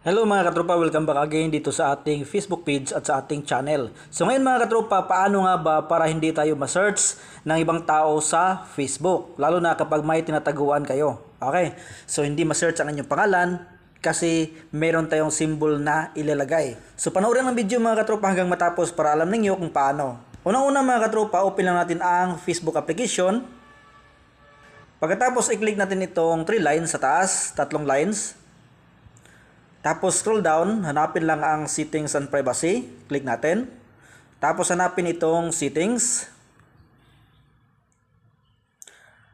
Hello mga katropa, welcome back again dito sa ating Facebook page at sa ating channel. So ngayon mga katropa, paano nga ba para hindi tayo ma-search ng ibang tao sa Facebook? Lalo na kapag may tinataguan kayo. Okay, so hindi ma-search ang inyong pangalan kasi meron tayong symbol na ilalagay. So panoorin ang video mga katropa hanggang matapos para alam ninyo kung paano. Unang-una mga katropa, open lang natin ang Facebook application. Pagkatapos i-click natin itong 3 lines sa taas, 3 lines. Tapos scroll down, hanapin lang ang settings and privacy. Click natin. Tapos hanapin itong settings.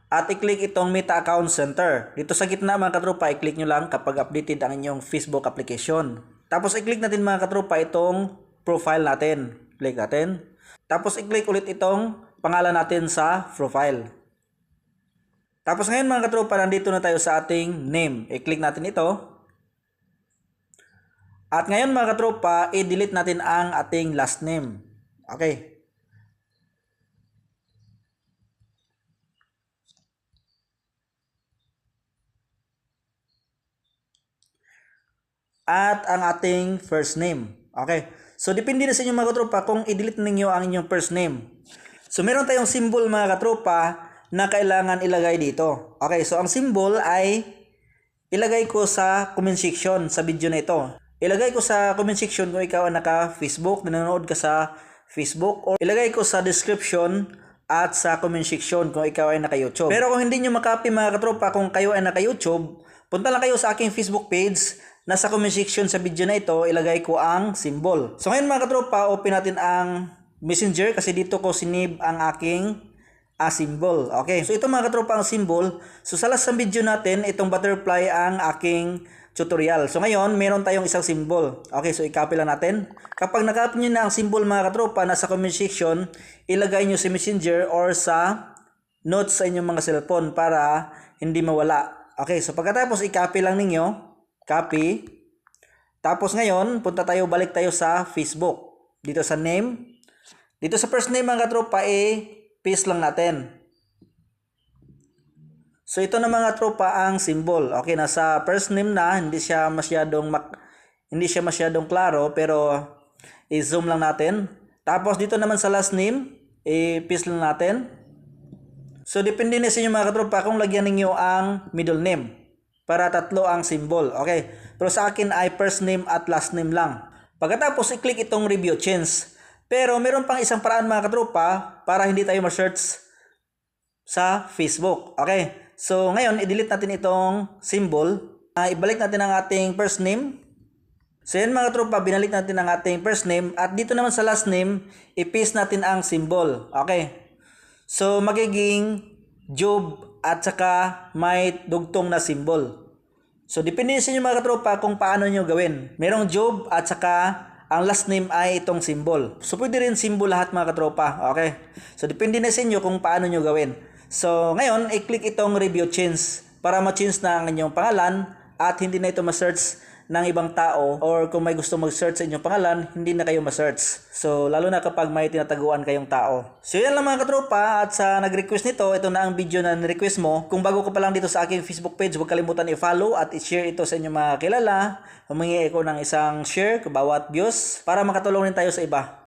At i-click itong Meta Account Center. Dito sa gitna mga katropa, i-click nyo lang kapag updated ang inyong Facebook application. Tapos i-click natin mga katropa itong profile natin. Click natin. Tapos i-click ulit itong pangalan natin sa profile. Tapos ngayon mga katropa, nandito na tayo sa ating name. I-click natin ito. At ngayon mga katropa, i-delete natin ang ating last name. Okay. At ang ating first name. Okay. So depende na sa inyo mga katropa kung i-delete ninyo ang inyong first name. So meron tayong symbol mga katropa na kailangan ilagay dito. Okay. So ang symbol ay ilagay ko sa comment section sa video na ito. Ilagay ko sa comment section kung ikaw ay naka-Facebook, nanonood ka sa Facebook, or ilagay ko sa description at sa comment section kung ikaw ay naka-YouTube. Pero kung hindi nyo makopy mga katropa kung kayo ay naka-YouTube, punta lang kayo sa aking Facebook page. Nasa comment section sa video na ito, ilagay ko ang symbol. So ngayon mga katropa, open natin ang Messenger kasi dito ko sinave ang aking symbol. Okay, so ito mga katropa ang symbol. So sa last ng video natin, itong butterfly ang aking tutorial. So ngayon, meron tayong isang symbol. Okay, so i-copy lang natin. Kapag na-copy nyo na ang symbol mga katropa, nasa comment section, ilagay nyo sa Messenger or sa notes sa inyong mga cellphone para hindi mawala. Okay, so pagkatapos i-copy lang ninyo, copy. Tapos ngayon, balik tayo sa Facebook. Dito sa name. Dito sa first name mga katropa, paste lang natin. So ito na mga tropa ang symbol. Okay, nasa first name na, hindi siya masyadong klaro pero i-zoom lang natin. Tapos dito naman sa last name, i-paste lang natin. So depende na sa inyo mga katropa kung lagyan niyo ang middle name para tatlo ang symbol. Okay, pero sa akin ay first name at last name lang. Pagkatapos i-click itong review change. Pero meron pang isang paraan mga katropa para hindi tayo ma-search sa Facebook. Okay. So, ngayon, i-delete natin itong symbol. Ibalik natin ang ating first name. So, yan mga tropa, binalik natin ang ating first name. At dito naman sa last name, i-paste natin ang symbol. Okay. So, magiging Job at saka may dugtong na symbol. So, depende sa inyo mga tropa kung paano nyo gawin. Merong Job at saka ang last name ay itong symbol. So, pwede rin symbol lahat mga katropa. Okay. So, depende na sa inyo kung paano nyo gawin. So, ngayon, i-click itong review change para ma-change na ang inyong pangalan at hindi na ito ma-search ng ibang tao or kung may gusto mag-search sa inyong pangalan, hindi na kayo ma-search. So, lalo na kapag may tinataguan kayong tao. So, yan lang mga katropa at sa nag-request nito, ito na ang video na ni-request mo. Kung bago ka pa lang dito sa aking Facebook page, huwag kalimutan i-follow at i-share ito sa inyong mga kilala. Humingi ako ng isang share bawat views para makatulong din tayo sa iba.